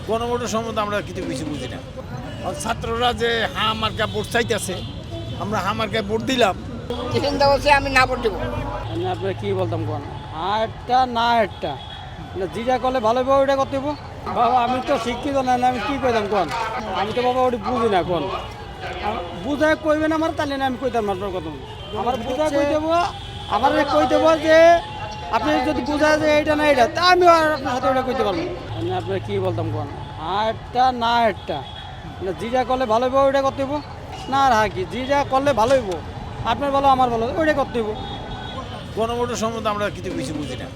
গণভোটের সম্বন্ধে আমরা কিছু বুঝি না। আর ছাত্ররা যে হা মার্কা ভোট চাইতেছে, আমরা হা মার্কায় ভোট দিলাম। চিন্তা করছি আমি না ভোট দেবো। আপনার কি বলতাম কোন একটা না একটা যেটা করলে ভালো হবে ওইটা করতে হবো। বাবা আমি তো শিক্ষিত না, আমি কি কইতাম কোন, আমি তো বাবা ওটা বুঝি না কোন বুঝায় কইবেন আমার, তাহলে না আমি কইতাম আপনার কথা। আমার বুঝায় কই দেবো, আমার কই দেবো যে আপনি যদি বুঝায় যে এইটা না এটা, তা আমি আর আপনার সাথে ওটা কইতে পারবো। আপনার কি বলতাম কোন একটা না একটা যেটা করলে ভালো হবে ওইটা করতে হবো। না আর কি যেটা করলে ভালো হইব, আপনার ভালো আমার ভালো ওইটা করতে হইব। গণভোটের সম্বন্ধে আমরা কিছু বুঝি না।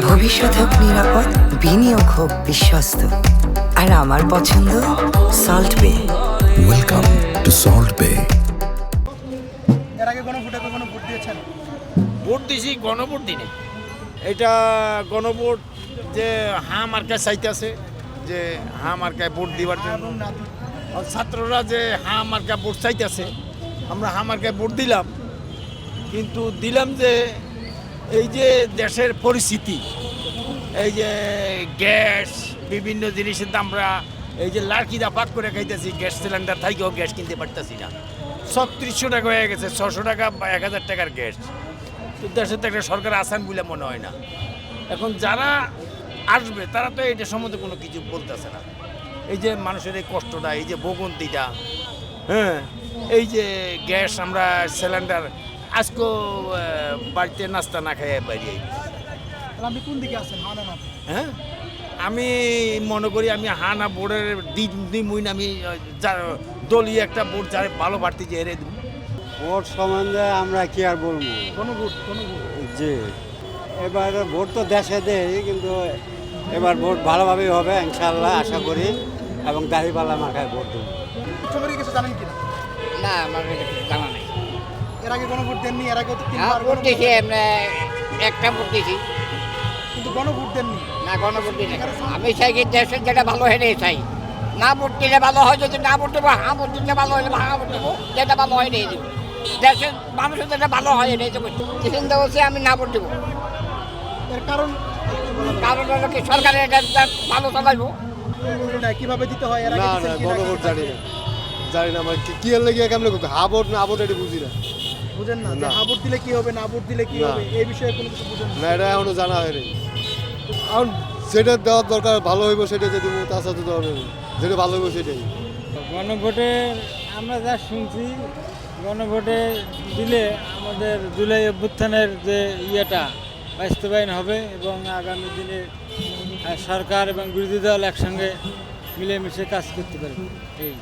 ভবিষ্যৎ হোক নিরাপদ, বিনিয়োগ হোক বিশ্বস্ত, আর আমার পছন্দ সল্ট বে। ওয়েলকাম টু সল্ট বে। এর আগে গণভোটে কোনো ভোট দিয়েছেন? ভোট দিছি, গণভোট দিনে এটা গণভোট যে হা মার্কায় চাইতেছে, যে হা মার্কায় ভোট দিবার জন্য। আর ছাত্ররা যে হা মার্কা ভোট চাইতেছে, আমরা হা মার্কায় ভোট দিলাম। কিন্তু দিলাম যে এই যে দেশের পরিস্থিতি, এই যে গ্যাস, বিভিন্ন জিনিসের দাম, আমরা এই যে লাড়কিদা পাক করে খাইতেছি, গ্যাস সিলিন্ডার থাকেও গ্যাস কিনতে পারতেছি না। 3600 টাকা হয়ে গেছে, 600 টাকা বা 1000 টাকার গ্যাস। তো দেশের তো একটা সরকার আসান বলে মনে হয় না। এখন যারা আসবে তারা তো এটা সম্বন্ধে কোনো কিছু বলতেছে না। এই যে মানুষের এই কষ্টটা, এই যে ভোগান্তিটা, হ্যাঁ, এই যে গ্যাস, আমরা সিলিন্ডার আজকেও বাড়িতে নাস্তা না খাইয়ে বেরিয়ে। আপনি কোন দিকে আছেন, হা না না? হ্যাঁ, আমি মনে করি আমি হানা বোর্ডের দিমুই না, আমি দলীয় একটা বোর্ড যারা ভালো বাড়তি যে হেরে দিব। ভোট সম্বন্ধে আমরা কি আর বলবো, গণভোট যে এবার ভোট তো দেশে দেয়, কিন্তু এবার ভোট ভালোভাবেই হবে ইনশাল্লাহ আশা করি, এবং দাঁড়িপাল্লা মার্কায় ভোট দেবো। সম্পর্কে কিছু জানেন কিনা? না আমার এটা কিছু জানা নেই। এর আগে গণভোট দেননি? এর আগে তো হ্যাঁ তিনবার ভোট গণভোট দিয়েছি, আমরা একটা ভোট দিয়েছি। কিন্তু গণভোট দেননি। না গণভোট দিই না। আমি চাই কি দেশের যেটা ভালো হেরে চাই। না ভোট দিলে ভালো হয়, যদি না ভোট দেবো হা ভোট দিলে ভালো হলে হা ভোট দেবো, যেটা ভালো হয় নিয়ে দেবো। দেশের মানুষের যেটা ভালো হয় এটাই তো করছি। চিন্তা করছি আমি না ভোট দেবো। এর কারণ কারণ হলো কি সরকারের এটা ভালো চালাইবো। না, কিভাবে দিতে হয়? এর আগে দিয়েছেন কি? গণভোট জানি না আমার কি এর লেগে কেমন হাবট না আবট এটা বুঝি না। বুঝেন না যে না। হা ভোট দিলে কি হবে, না ভোট দিলে কি না। হবে, এই বিষয়ে কোনো কিছু বুঝেন না? না, এটা এখনো জানা হয়নি। এখন যেটা দেওয়ার দরকার ভালো হইব সেটা যে দেবো, তার সাথে দেওয়া নেই, যেটা ভালো হইব সেটাই। গণভোটে আমরা যা শুনছি, গণভোটে দিলে আমাদের জুলাই অভ্যুত্থানের যে ইয়েটা বাস্তবায়ন হবে, এবং আগামী দিনে সরকার এবং বিরোধী দল একসঙ্গে মিলেমিশে কাজ করতে পারবে। এই